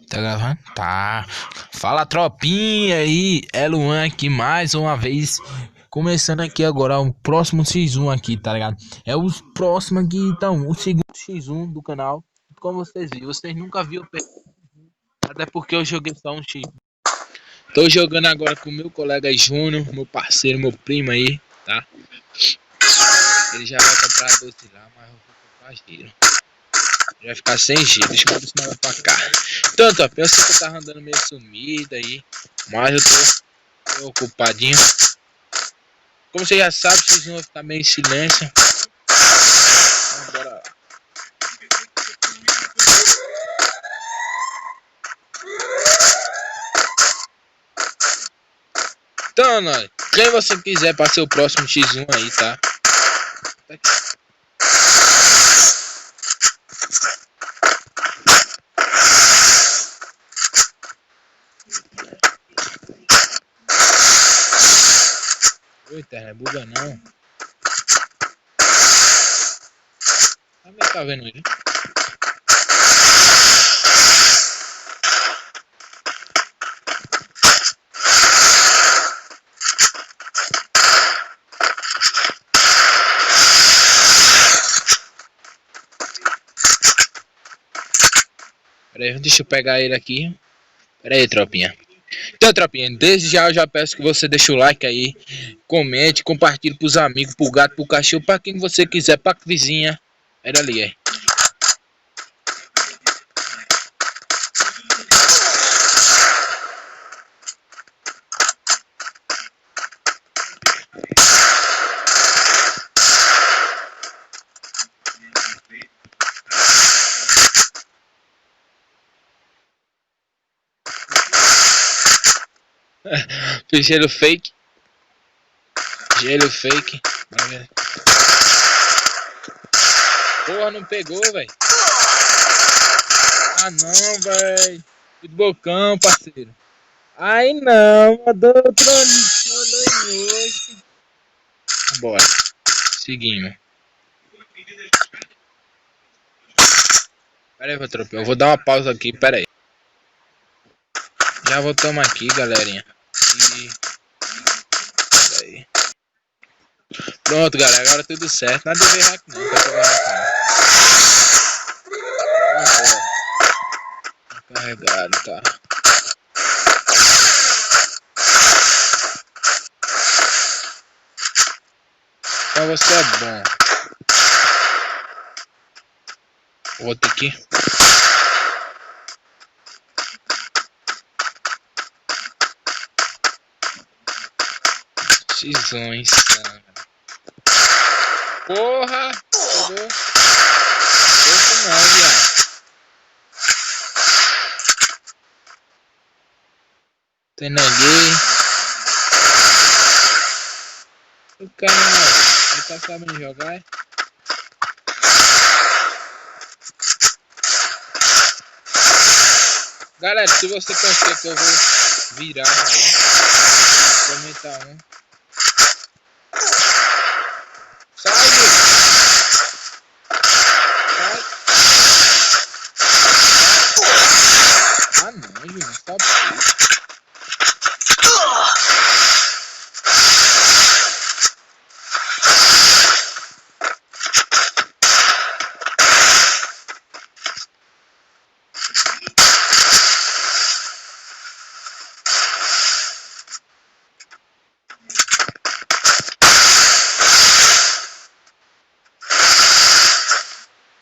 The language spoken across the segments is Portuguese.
Tá gravando? Tá. Fala, tropinha aí. É Luan aqui mais uma vez. Começando aqui agora o próximo X1 aqui, tá ligado? É o próximo aqui, então, o segundo X1 do canal. Como vocês viram, vocês nunca viram. Até porque eu joguei só um X. Tô jogando agora com o meu colega Júnior, meu parceiro, meu primo aí, tá? Ele já vai comprar doce lá, mas eu vou comprar giro. Vai ficar sem giro, deixa eu ver se não vai pra cá. Então, top, eu sei que eu tava andando meio sumido aí, mas eu tô ocupadinho. Como você já sabe, vocês vão ficar meio em silêncio. Então, bora lá. Então, nós, quem você quiser para ser o próximo X1 aí, tá? Oi, internet, buga não. Tá vendo ele? Pera aí, deixa eu pegar ele aqui. Pera aí, tropinha. Então, tropinha, desde já eu já peço que você deixe o like aí, comente, compartilhe pros amigos, pro gato, pro cachorro, pra quem você quiser, pra vizinha. Era ali, é. Fiz gelo fake. Gelo fake. Porra, não pegou, velho. Ah, não, velho. Tudo bocão, parceiro. Ai, não. Mandou outro hoje. Bora. Seguindo. Pera aí, eu vou dar uma pausa aqui, pera aí. Já voltamos aqui, galerinha. Aí. Pronto, galera, agora tudo certo. Nada de ver hack não, tá de ver hack não. Tá carregado, tá. Pra você é bom. Vou ter que... Xizões, cara. Porra! Pegou. Pouco não, viado. Tem ninguém. O cara, ele tá sabendo jogar, é? Galera, se você conseguir que eu vou virar aí, comentar um. Sai, Júlio. Sai. Ah, não, Júlio. Tá puto.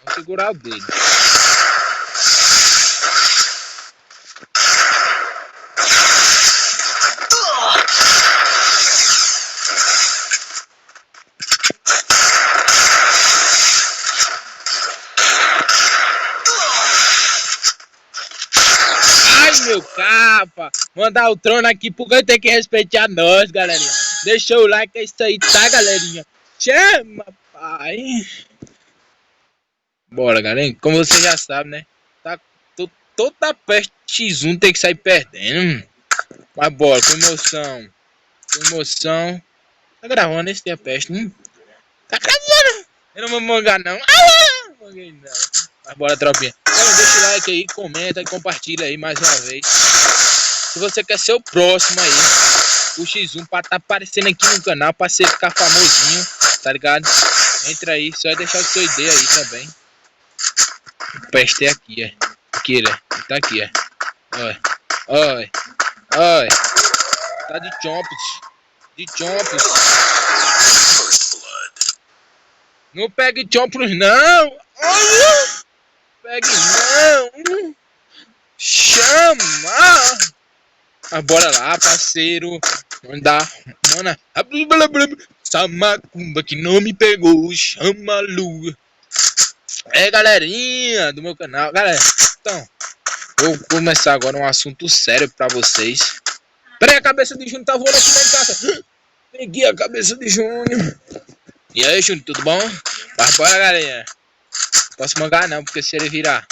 Vou segurar o dele. Meu capa, mandar o trono aqui porque tem que respeitar nós, galerinha. Deixa o like, é isso aí, tá, galerinha? Chama, pai. Bora, galerinha. Como você já sabe, né? Tá, toda peste X1 tem que sair perdendo. Mas bora, com emoção. Com emoção. Tá gravando esse dia peste, Tá gravando. Eu não vou mangar, não. Ah, não manguei, não. Mas bora, tropinha. Então, deixa o like aí, comenta e compartilha aí mais uma vez. Se você quer ser o próximo aí, o X1 pra tá aparecendo aqui no canal, pra você ficar famosinho, tá ligado? Entra aí, só é deixar o seu ID aí também. O peste é aqui, é. Aqui, né? Tá aqui, é. Oi, oi, oi. Tá de chompos. De chompos. Não pegue chompos, não. Olha. Pegue, não. Chama. Ah, bora lá, parceiro. Mandar. Mana. Essa macumba que não me pegou. Chama a lua. É, galerinha do meu canal. Galera, então, vou começar agora um assunto sério pra vocês. Pera aí, a cabeça de Júnior tá voando aqui dentro de casa. Peguei a cabeça de Júnior. E aí, Júnior, tudo bom? Mas bora, galerinha. Posso mangar não, porque se ele virar.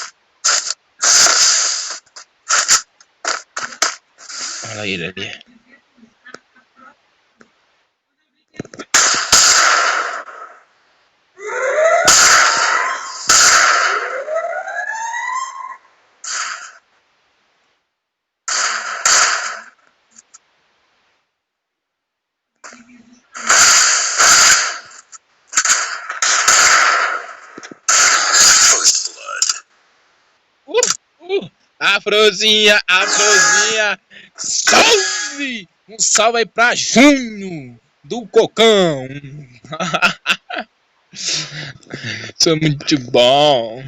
Olha ele ali. Afrozinha, Afrozinha, salve! Um salve aí pra Júnior do Cocão. Sou muito bom.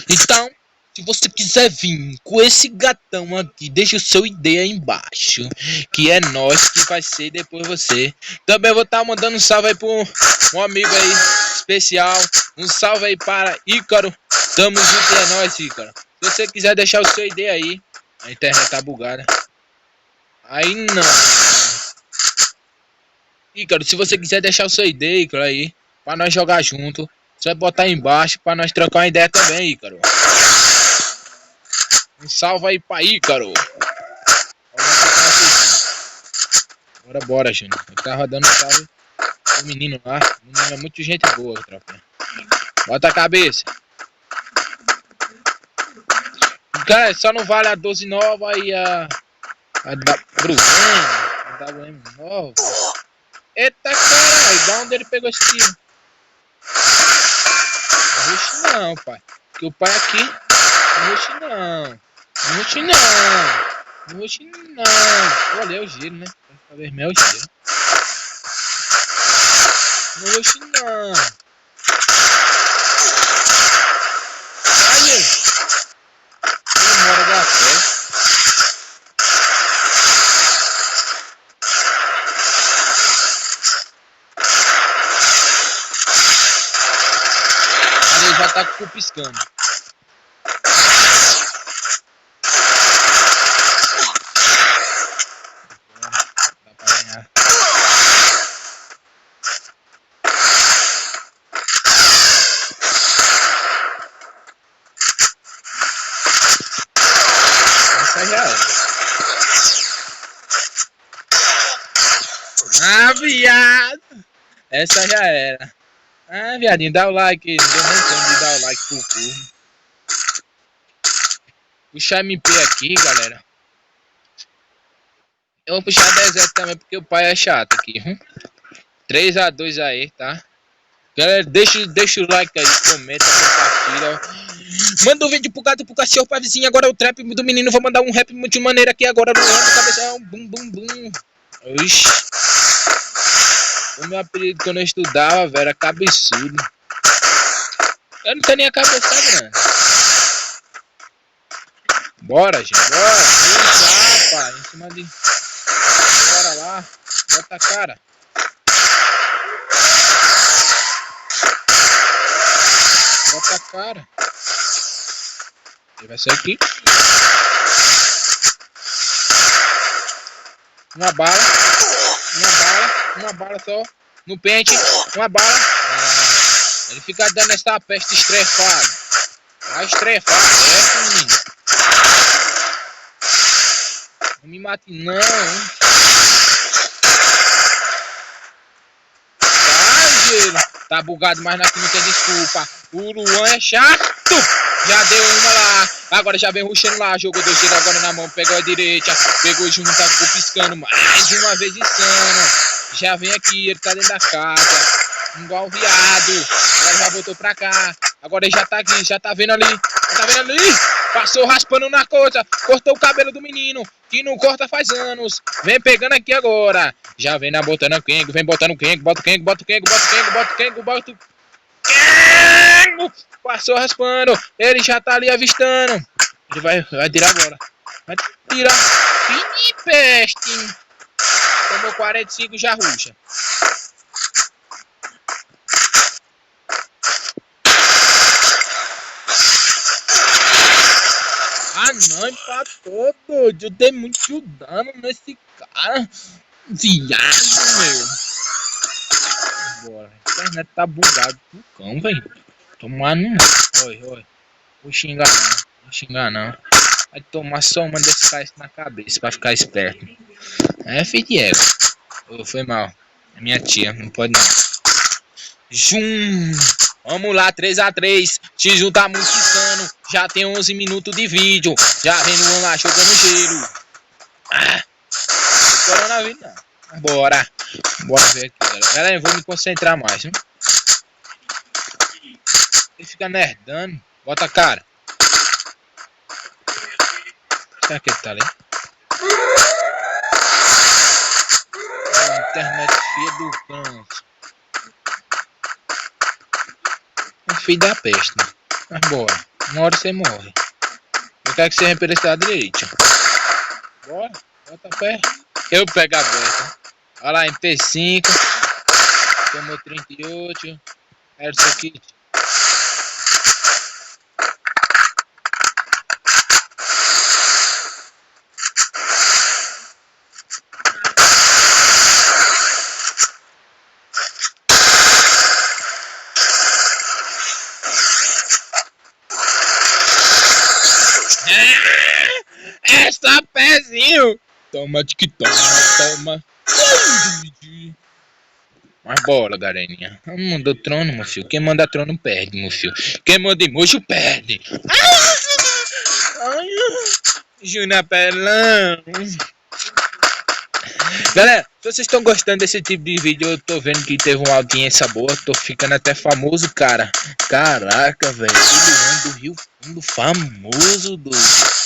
Então, se você quiser vir com esse gatão aqui, deixa o seu ID aí embaixo, que é nós que vai ser depois você. Também vou estar mandando um salve aí para um amigo aí especial. Um salve aí para Ícaro. Tamo junto, é nóis, Ícaro. Se você quiser deixar o seu ID aí, a internet tá bugada. Aí não. Ícaro, se você quiser deixar o seu ID, Ícaro, aí, pra nós jogar junto, você vai botar aí embaixo pra nós trocar uma ideia também, Ícaro. Um salve aí pra Ícaro. Bora, Júnior. Eu tava dando um salve pro menino lá. O menino é muito gente boa, tropa. Bota a cabeça. Cara, só não vale a 12 nova e a da Brusana, a WM nova. Eita caralho, da onde ele pegou esse tiro? Não ruxe não, pai. Porque o pai aqui, não ruxe não. Não ruxe não. Não ruxe não. Olha, é o giro, né? Pra vermelho é o giro. Não ruxe não. Aí, demora da fé. Ele já tá com o piscando. Dá pra ganhar. Essa já era. Ah, viado! Essa já era. Ah, viadinho, dá o like. Não deu nem tempo de dar o like pro povo. Puxar MP aqui, galera. Eu vou puxar deserto também porque o pai é chato aqui. 3-2 aí, tá? Galera, deixa o like aí, comenta, compartilha. Manda um vídeo pro gato, pro cachorro, pra vizinha. Agora o trap do menino. Vou mandar um rap muito maneiro aqui agora no ano. Cabeção, bum, bum, bum. Oxi. O meu apelido quando eu estudava, velho, era cabeçudo. Eu não tenho nem a cabeça grande. Bora, gente, bora. Puxa, rapaz, em cima de... Bora lá, bota a cara. Bota a cara. Ele vai sair aqui. Uma bala só. No pente, uma bala. Ele fica dando essa peste estrefada. Vai estrefar, menino. Não me mate não, hein? Tá bugado, mas na não tem desculpa. O Luan é chato. Já deu uma lá. Agora já vem rushando lá. Jogou 2 dedos agora na mão. Pegou a direita. Pegou junto, tá piscando. Mais uma vez insano. Já vem aqui. Ele tá dentro da casa. Igual viado. Agora já voltou pra cá. Agora ele já tá aqui. Já tá vendo ali. Já tá vendo ali. Passou raspando na coisa. Cortou o cabelo do menino. Que não corta faz anos. Vem pegando aqui agora. Já vem na botando o Kengo. Vem botando o Kengo. Bota o Kengo. Bota o Kengo. Bota o Kengo. Bota o Kengo. Bota o Kengo. Passou raspando. Ele já tá ali avistando. Ele vai tirar agora. Vai tirar. Que peste. Tomou 45 já ruxa. Ah não, empatou, doido. Eu dei muito dano nesse cara. Viado, meu. Bora. A internet tá bugado pro cão, velho. Tomar não. Oi. Vou xingar não. Vou xingar não. Vai tomar só uma desses caras na cabeça pra ficar esperto. É, filho de ego. Oh, foi mal. É minha tia, não pode não. Jum. Vamos lá, 3x3. X1 tá muito insano. Já tem 11 minutos de vídeo. Já vem no lá jogando gelo. Ah, não coronavírus não. Bora. Bora ver aqui, galera. Galera, eu vou me concentrar mais, viu? Ele fica nerdando. Bota a cara. Será que ele tá ali? Internet filha do canto. Um filho da peste, né? Mas bora. Uma hora você morre. Eu quero que você repere esse lado direito. Bora. Bota a pé. Eu pego a bosta. Olha lá, MP5. Tomou 38. Era isso aqui. É só pezinho. Toma, toma. Mas bora, galerinha. Vamos mandar o trono, meu filho. Quem manda trono perde, meu filho. Quem manda emoji perde. Júnior Pelão. Galera, se vocês estão gostando desse tipo de vídeo, eu tô vendo que teve uma audiência boa. Tô ficando até famoso, cara. Caraca, velho. Todo mundo do Rio Fundo famoso, doido.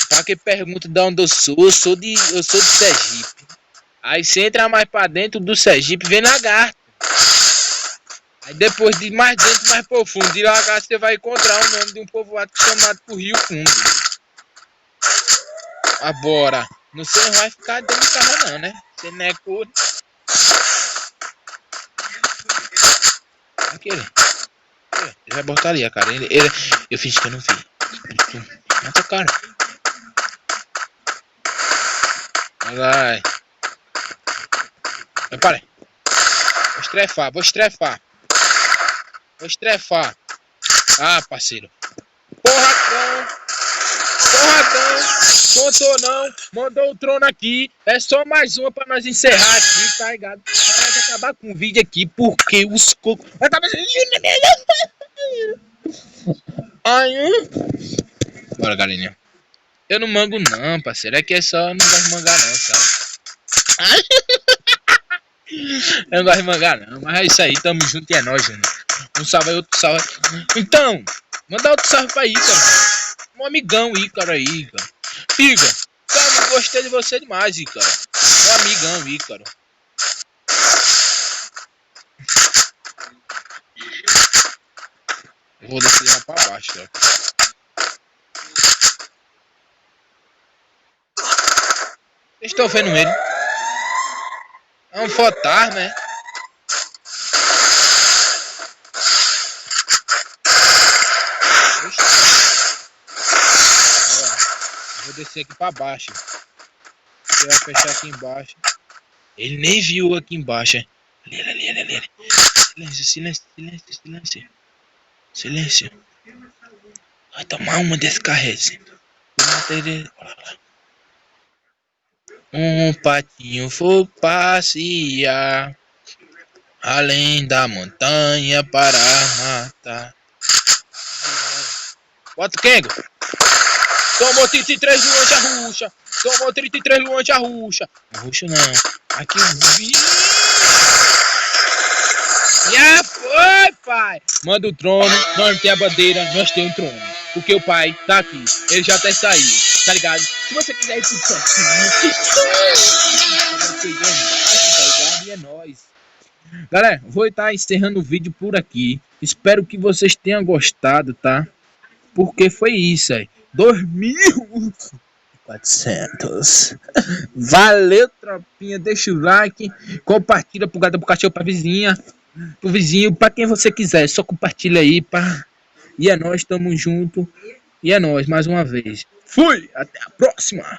Pra que pergunta de onde eu sou de Sergipe. Aí você entra mais pra dentro do Sergipe, vem lagarto. Aí depois de mais dentro, mais profundo, de lagarto você vai encontrar o nome de um povoado chamado por Rio Fundo. Agora, não você não vai ficar dentro do carro não, né? Você não é cor. Aquele. Ele vai botar ali a cara. Eu fingi que eu não vi. Mata a cara. Vai. Pare. Vou estrefar. Ah, parceiro. Porradão. Contou não. Mandou o trono aqui. É só mais uma pra nós encerrar aqui, tá ligado? Pra nós acabar com o vídeo aqui, porque os cocos... Bora, galinha. Eu não mango não, parceiro. É que é só... Não gosto de mangar não, sabe? Eu não gosto de mangar não. Mas é isso aí. Tamo junto e é nóis, Júnior. Um salve aí, outro salve. Então, manda outro salve pra Ícaro. Um amigão Ícaro aí, cara. Ícaro, cara, gostei de você demais, Ícaro. Um amigão Ícaro. Eu vou descer lá pra baixo, cara. Vocês estão vendo ele? É um fantasma, né? Vou descer aqui pra baixo. Você vai fechar aqui embaixo. Ele nem viu aqui embaixo. Ali. Silêncio. Vai tomar uma desse carrete. Um patinho foi passear. além da montanha para matar. Bota o Kengo. Tomou 33 luante a ruxa. Tomou 33 luante a ruxa. Ruxa não. Aqui vi. Já foi, pai. Manda o trono. Nós não tem a bandeira, nós temos um trono. Porque o pai tá aqui. Ele já até saiu. Tá ligado? Se você quiser ir pro certinho, tá ligado? E é nóis. Galera, vou estar encerrando o vídeo por aqui. Espero que vocês tenham gostado, tá? Porque foi isso aí. 2.400. Valeu, tropinha. Deixa o like. Compartilha pro gato, pro cachorro, pra vizinha. Pro vizinho, pra quem você quiser. Só compartilha aí, pá. E é nóis, tamo junto. E é nóis, mais uma vez. Fui, até a próxima.